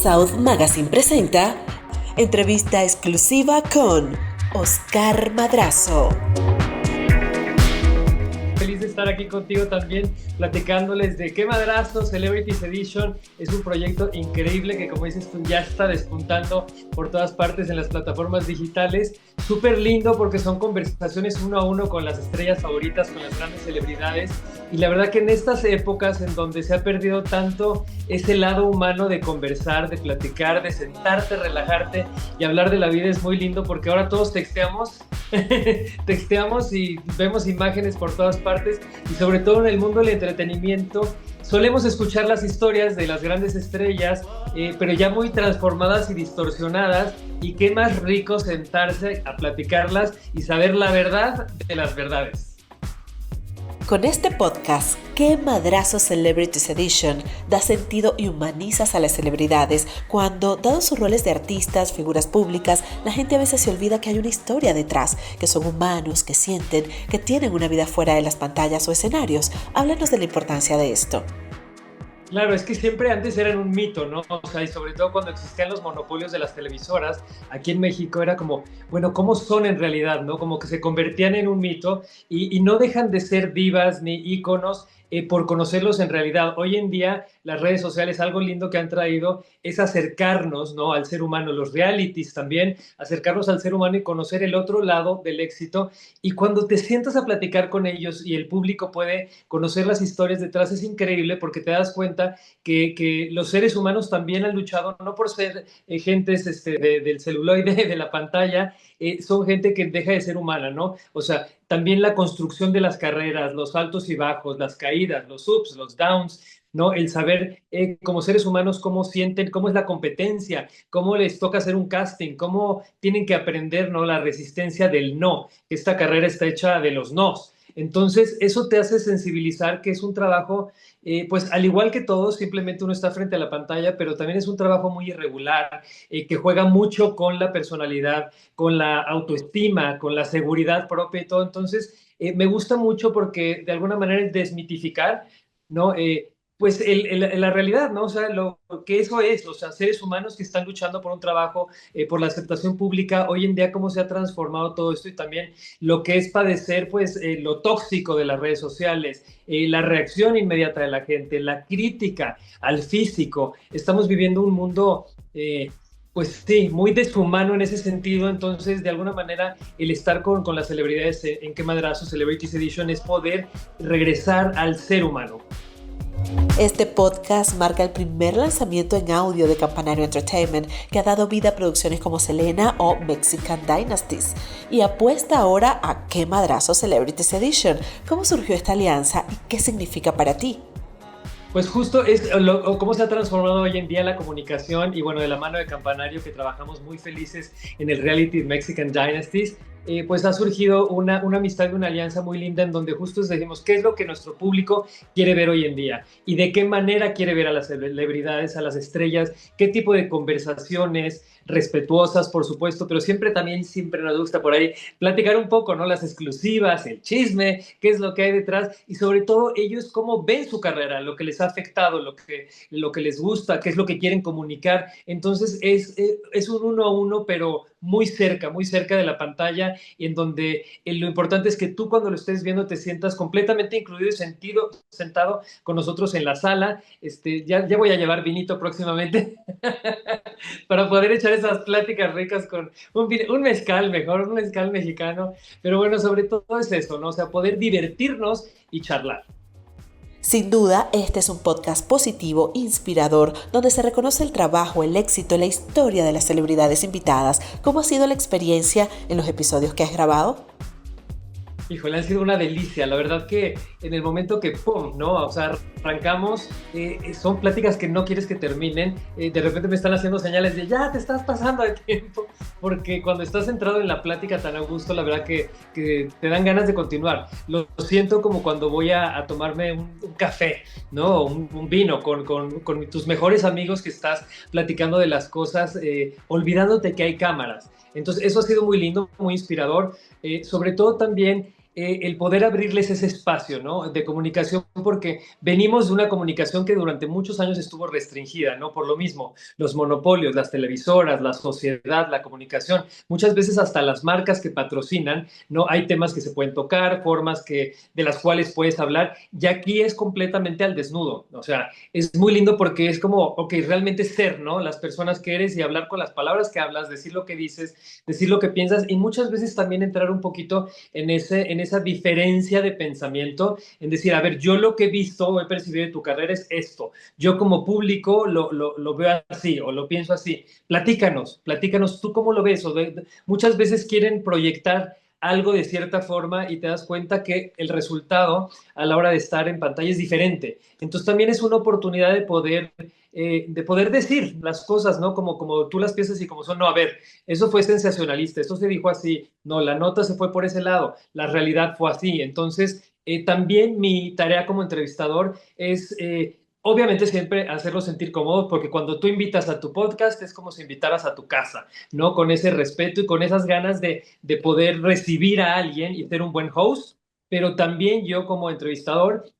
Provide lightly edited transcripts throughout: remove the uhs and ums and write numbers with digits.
South Magazine presenta entrevista exclusiva con Oscar Madrazo. Feliz de estar aquí contigo también, platicándoles de Qué Madrazo Celebrities Edition. Es un proyecto increíble que, como dices tú, ya está despuntando por todas partes en las plataformas digitales. Súper lindo porque son conversaciones uno a uno con las estrellas favoritas, con las grandes celebridades. Y la verdad que en estas épocas en donde se ha perdido tanto ese lado humano de conversar, de platicar, de sentarte, relajarte y hablar de la vida, es muy lindo porque ahora todos texteamos y vemos imágenes por todas partes, y sobre todo en el mundo del entretenimiento solemos escuchar las historias de las grandes estrellas, pero ya muy transformadas y distorsionadas, y qué más rico sentarse a platicarlas y saber la verdad de las verdades. Con este podcast, Qué Madrazo Celebrities Edition, da sentido y humanizas a las celebridades cuando, dados sus roles de artistas, figuras públicas, la gente a veces se olvida que hay una historia detrás, que son humanos, que sienten, que tienen una vida fuera de las pantallas o escenarios. Háblanos de la importancia de esto. Claro, es que siempre antes eran un mito, ¿no? O sea, y sobre todo cuando existían los monopolios de las televisoras, aquí en México era como, bueno, ¿cómo son en realidad, no? Como que se convertían en un mito y no dejan de ser divas ni íconos por conocerlos en realidad. Hoy en día las redes sociales, algo lindo que han traído es acercarnos, ¿no?, al ser humano, los realities también, acercarnos al ser humano y conocer el otro lado del éxito. Y cuando te sientas a platicar con ellos y el público puede conocer las historias detrás, es increíble porque te das cuenta que los seres humanos también han luchado, no por ser gentes del celuloide, de la pantalla, son gente que deja de ser humana, ¿no? O sea, también la construcción de las carreras, los altos y bajos, las caídas, los ups, los downs, ¿no? El saber como seres humanos cómo sienten, cómo es la competencia, cómo les toca hacer un casting, cómo tienen que aprender, ¿no?, la resistencia del no. Esta carrera está hecha de los nos. Entonces, eso te hace sensibilizar que es un trabajo, pues al igual que todos, simplemente uno está frente a la pantalla, pero también es un trabajo muy irregular, que juega mucho con la personalidad, con la autoestima, con la seguridad propia y todo. Entonces, me gusta mucho porque de alguna manera es desmitificar, ¿no? Pues la realidad, ¿no? O sea, lo que eso es, o sea, seres humanos que están luchando por un trabajo, por la aceptación pública. Hoy en día cómo se ha transformado todo esto, y también lo que es padecer, pues, lo tóxico de las redes sociales, la reacción inmediata de la gente, la crítica al físico. Estamos viviendo un mundo, pues sí, muy deshumano en ese sentido. Entonces, de alguna manera, el estar con las celebridades en Qué Madrazo Celebrities Edition es poder regresar al ser humano. Este podcast marca el primer lanzamiento en audio de Campanario Entertainment, que ha dado vida a producciones como Selena o Mexican Dynasties, y apuesta ahora a Qué Madrazo Celebrities Edition. ¿Cómo surgió esta alianza y qué significa para ti? Pues justo es cómo se ha transformado hoy en día la comunicación, y bueno, de la mano de Campanario, que trabajamos muy felices en el reality Mexican Dynasties, pues ha surgido una amistad y una alianza muy linda, en donde justo decimos qué es lo que nuestro público quiere ver hoy en día y de qué manera quiere ver a las celebridades, a las estrellas, qué tipo de conversaciones respetuosas, por supuesto, pero siempre nos gusta por ahí platicar un poco, ¿no? Las exclusivas, el chisme, qué es lo que hay detrás, y sobre todo ellos cómo ven su carrera, lo que les ha afectado, lo que les gusta, qué es lo que quieren comunicar. Entonces es un uno a uno, pero muy cerca de la pantalla, y en donde lo importante es que tú, cuando lo estés viendo, te sientas completamente incluido y sentado con nosotros en la sala. Ya voy a llevar vinito próximamente para poder echar esas pláticas ricas con un mezcal, mejor, un mezcal mexicano. Pero bueno, sobre todo es eso, ¿no? O sea, poder divertirnos y charlar. Sin duda, este es un podcast positivo, inspirador, donde se reconoce el trabajo, el éxito y la historia de las celebridades invitadas. ¿Cómo ha sido la experiencia en los episodios que has grabado? Híjole, ha sido una delicia. La verdad que en el momento que ¡pum!, ¿no? O sea, arrancamos, son pláticas que no quieres que terminen. De repente me están haciendo señales de ya te estás pasando de tiempo, porque cuando estás centrado en la plática tan a gusto, la verdad que te dan ganas de continuar. Lo siento como cuando voy a tomarme un café, ¿no? Un vino con tus mejores amigos, que estás platicando de las cosas, olvidándote que hay cámaras. Entonces, eso ha sido muy lindo, muy inspirador. Sobre todo también el poder abrirles ese espacio, ¿no? De comunicación, porque venimos de una comunicación que durante muchos años estuvo restringida, ¿no? Por lo mismo, los monopolios, las televisoras, la sociedad, la comunicación, muchas veces hasta las marcas que patrocinan, ¿no? Hay temas que se pueden tocar, formas de las cuales puedes hablar, y aquí es completamente al desnudo, o sea, es muy lindo porque es como, ok, realmente ser, ¿no? Las personas que eres y hablar con las palabras que hablas, decir lo que dices, decir lo que piensas, y muchas veces también entrar un poquito en esa diferencia de pensamiento, en decir, a ver, yo lo que he visto o he percibido de tu carrera es esto, yo como público lo veo así o lo pienso así, platícanos, ¿tú cómo lo ves? Muchas veces quieren proyectar algo de cierta forma y te das cuenta que el resultado a la hora de estar en pantalla es diferente. Entonces también es una oportunidad de poder decir las cosas, ¿no? Como tú las piensas y como son. No, a ver, eso fue sensacionalista, eso se dijo así, no, la nota se fue por ese lado, la realidad fue así. Entonces, también mi tarea como entrevistador es obviamente siempre hacerlo sentir cómodo, porque cuando tú invitas a tu podcast es como si invitaras a tu casa, ¿no? Con ese respeto y con esas ganas de poder recibir a alguien y ser un buen host, pero también yo como entrevistador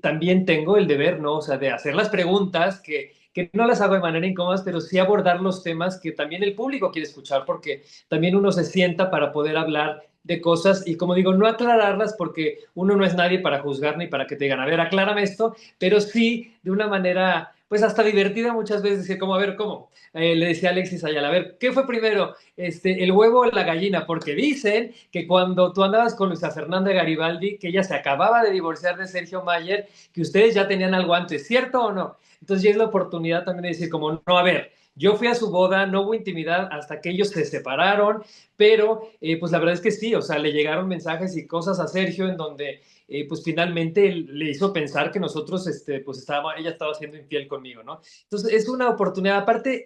también tengo el deber, ¿no? O sea, de hacer las preguntas que no las hago de manera incómoda, pero sí abordar los temas que también el público quiere escuchar, porque también uno se sienta para poder hablar de cosas y, como digo, no aclararlas porque uno no es nadie para juzgar ni para que te digan, a ver, aclárame esto, pero sí de una manera, pues hasta divertida muchas veces, decir, como, a ver, ¿cómo? Le decía Alexis Ayala, a ver, ¿qué fue primero, el huevo o la gallina? Porque dicen que cuando tú andabas con Luisa Fernanda Garibaldi, que ella se acababa de divorciar de Sergio Mayer, que ustedes ya tenían algo antes, ¿cierto o no? Entonces ya es la oportunidad también de decir, como, no, a ver, yo fui a su boda, no hubo intimidad hasta que ellos se separaron, pero pues la verdad es que sí, o sea, le llegaron mensajes y cosas a Sergio en donde pues finalmente le hizo pensar que nosotros, pues ella estaba siendo infiel conmigo, ¿no? Entonces es una oportunidad, aparte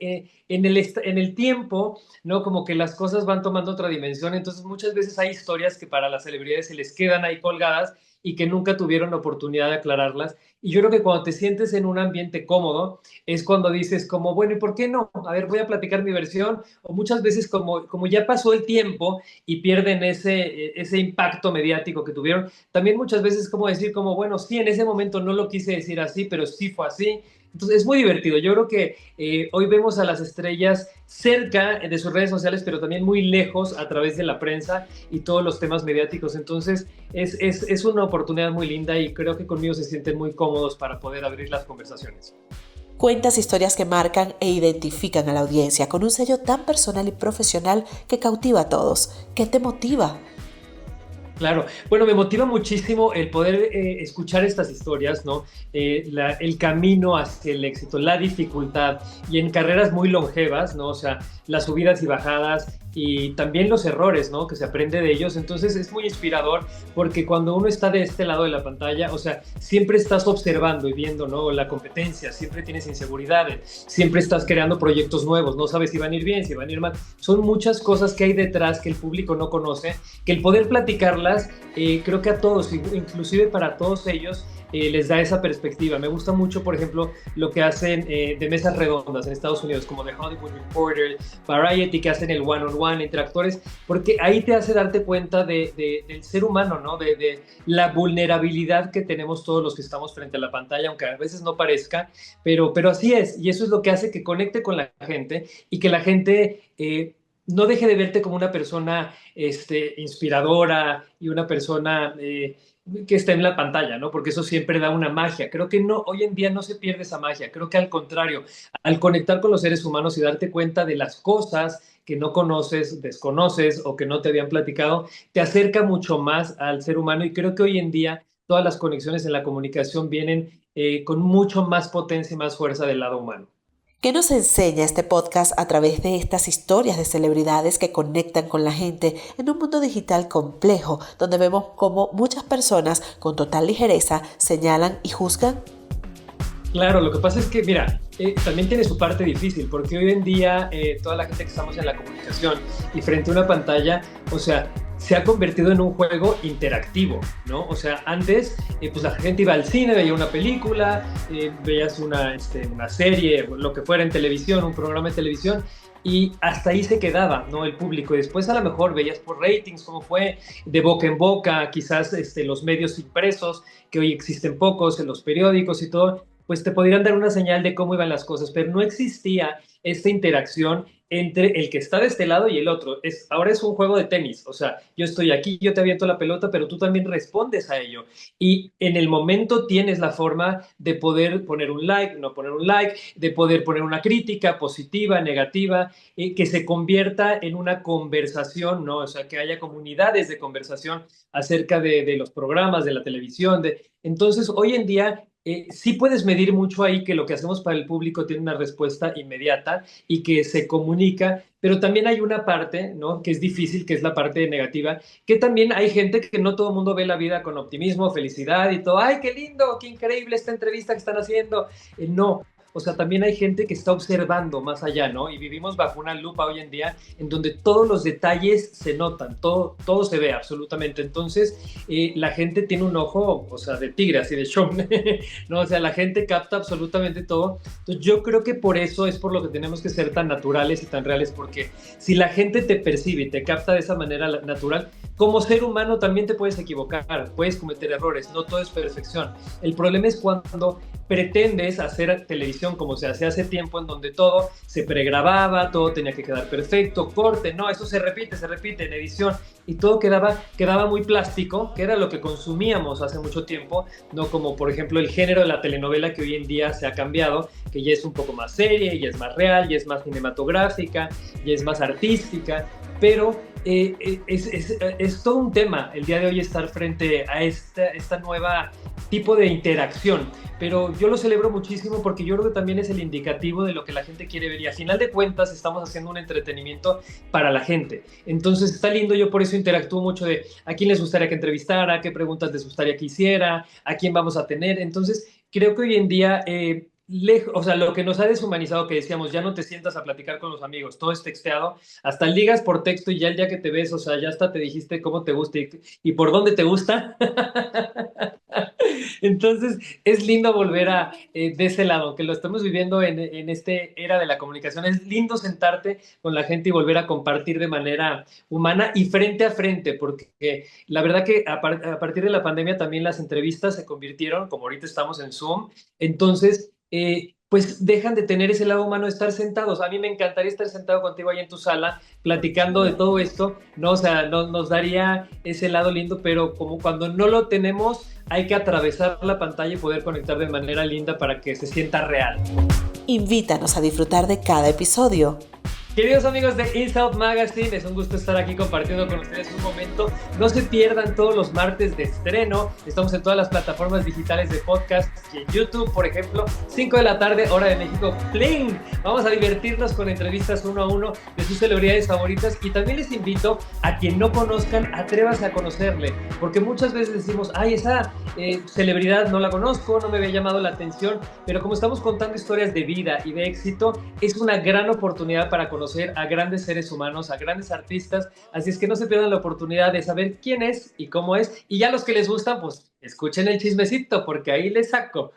en el tiempo, ¿no? Como que las cosas van tomando otra dimensión, entonces muchas veces hay historias que para las celebridades se les quedan ahí colgadas y que nunca tuvieron la oportunidad de aclararlas. Y yo creo que cuando te sientes en un ambiente cómodo, es cuando dices como, bueno, ¿y por qué no? A ver, voy a platicar mi versión, o muchas veces como ya pasó el tiempo y pierden ese impacto mediático que tuvieron, también muchas veces como decir como, bueno, sí, en ese momento no lo quise decir así, pero sí fue así. Entonces es muy divertido. Yo creo que hoy vemos a las estrellas cerca de sus redes sociales, pero también muy lejos a través de la prensa y todos los temas mediáticos. Entonces es una oportunidad muy linda y creo que conmigo se sienten muy cómodos para poder abrir las conversaciones. Cuentas historias que marcan e identifican a la audiencia con un sello tan personal y profesional que cautiva a todos. ¿Qué te motiva? Claro, bueno, me motiva muchísimo el poder escuchar estas historias, ¿no? El camino hacia el éxito, la dificultad y en carreras muy longevas, ¿no? O sea, las subidas y bajadas y también los errores, ¿no? Que se aprende de ellos. Entonces es muy inspirador porque cuando uno está de este lado de la pantalla, o sea, siempre estás observando y viendo, ¿no? La competencia, siempre tienes inseguridades, siempre estás creando proyectos nuevos, no sabes si van a ir bien, si van a ir mal. Son muchas cosas que hay detrás que el público no conoce, que el poder platicarlas, creo que a todos, inclusive para todos ellos, les da esa perspectiva. Me gusta mucho, por ejemplo, lo que hacen de mesas redondas en Estados Unidos, como The Hollywood Reporter, Variety, que hacen el one-on-one entre actores, porque ahí te hace darte cuenta del ser humano, ¿no? De la vulnerabilidad que tenemos todos los que estamos frente a la pantalla, aunque a veces no parezca, pero así es, y eso es lo que hace que conecte con la gente y que la gente no deje de verte como una persona inspiradora y una persona que está en la pantalla, ¿no? Porque eso siempre da una magia. Creo que no, hoy en día no se pierde esa magia. Creo que al contrario, al conectar con los seres humanos y darte cuenta de las cosas que no conoces, desconoces o que no te habían platicado, te acerca mucho más al ser humano y creo que hoy en día todas las conexiones en la comunicación vienen con mucho más potencia y más fuerza del lado humano. ¿Qué nos enseña este podcast a través de estas historias de celebridades que conectan con la gente en un mundo digital complejo, donde vemos cómo muchas personas con total ligereza señalan y juzgan? Claro, lo que pasa es que, mira, también tiene su parte difícil, porque hoy en día toda la gente que estamos en la comunicación y frente a una pantalla, o sea, se ha convertido en un juego interactivo, ¿no? O sea, antes, pues la gente iba al cine, veía una película, veías una serie, lo que fuera en televisión, un programa de televisión, y hasta ahí se quedaba, ¿no? El público. Y después a lo mejor veías por ratings cómo fue, de boca en boca, quizás los medios impresos, que hoy existen pocos, en los periódicos y todo, pues te podrían dar una señal de cómo iban las cosas, pero no existía esta interacción entre el que está de este lado y el otro. Ahora es un juego de tenis, o sea, yo estoy aquí, yo te aviento la pelota, pero tú también respondes a ello. Y en el momento tienes la forma de poder poner un like, no poner un like, de poder poner una crítica positiva, negativa, que se convierta en una conversación, ¿no? O sea, que haya comunidades de conversación acerca de los programas, de la televisión. Entonces, hoy en día sí puedes medir mucho ahí que lo que hacemos para el público tiene una respuesta inmediata y que se comunica, pero también hay una parte, ¿no? Que es difícil, que es la parte negativa, que también hay gente que no todo el mundo ve la vida con optimismo, felicidad y todo. ¡Ay, qué lindo! ¡Qué increíble esta entrevista que están haciendo! No. O sea, también hay gente que está observando más allá, ¿no? Y vivimos bajo una lupa hoy en día en donde todos los detalles se notan, todo se ve absolutamente. Entonces, la gente tiene un ojo, o sea, de tigre, así de show, ¿no? O sea, la gente capta absolutamente todo. Entonces, yo creo que por eso es por lo que tenemos que ser tan naturales y tan reales, porque si la gente te percibe y te capta de esa manera natural, como ser humano también te puedes equivocar, puedes cometer errores, no todo es perfección. El problema es cuando pretendes hacer televisión como se hacía hace tiempo, en donde todo se pregrababa, todo tenía que quedar perfecto, corte, no, eso se repite en edición, y todo quedaba muy plástico, que era lo que consumíamos hace mucho tiempo, no como por ejemplo el género de la telenovela, que hoy en día se ha cambiado, que ya es un poco más seria, ya es más real, ya es más cinematográfica, ya es más artística, pero es todo un tema el día de hoy estar frente a esta nueva tipo de interacción, pero yo lo celebro muchísimo porque yo creo que también es el indicativo de lo que la gente quiere ver, y a final de cuentas estamos haciendo un entretenimiento para la gente. Entonces está lindo, yo por eso interactúo mucho de a quién les gustaría que entrevistara, qué preguntas les gustaría que hiciera, a quién vamos a tener. Entonces creo que hoy en día o sea, lo que nos ha deshumanizado, que decíamos, ya no te sientas a platicar con los amigos, todo es texteado, hasta ligas por texto, y ya el día que te ves, o sea, ya hasta te dijiste cómo te gusta y por dónde te gusta. Entonces, es lindo volver de ese lado, que lo estamos viviendo en este era de la comunicación. Es lindo sentarte con la gente y volver a compartir de manera humana y frente a frente, porque la verdad que a partir de la pandemia también las entrevistas se convirtieron, como ahorita estamos en Zoom, entonces pues dejan de tener ese lado humano de estar sentados. A mí me encantaría estar sentado contigo ahí en tu sala, platicando de todo esto, ¿no? O sea, nos daría ese lado lindo, pero como cuando no lo tenemos, hay que atravesar la pantalla y poder conectar de manera linda para que se sienta real. Invítanos a disfrutar de cada episodio. Queridos amigos de Inside Magazine, es un gusto estar aquí compartiendo con ustedes un momento. No se pierdan todos los martes de estreno. Estamos en todas las plataformas digitales de podcast y en YouTube, por ejemplo, 5 de la tarde, hora de México. ¡Pling! Vamos a divertirnos con entrevistas uno a uno de sus celebridades favoritas, y también les invito a quien no conozcan, atrévase a conocerle, porque muchas veces decimos, ay, esa celebridad no la conozco, no me había llamado la atención, pero como estamos contando historias de vida y de éxito, es una gran oportunidad para conocer a grandes seres humanos, a grandes artistas, así es que no se pierdan la oportunidad de saber quién es y cómo es, y ya los que les gustan, pues escuchen el chismecito, porque ahí les saco.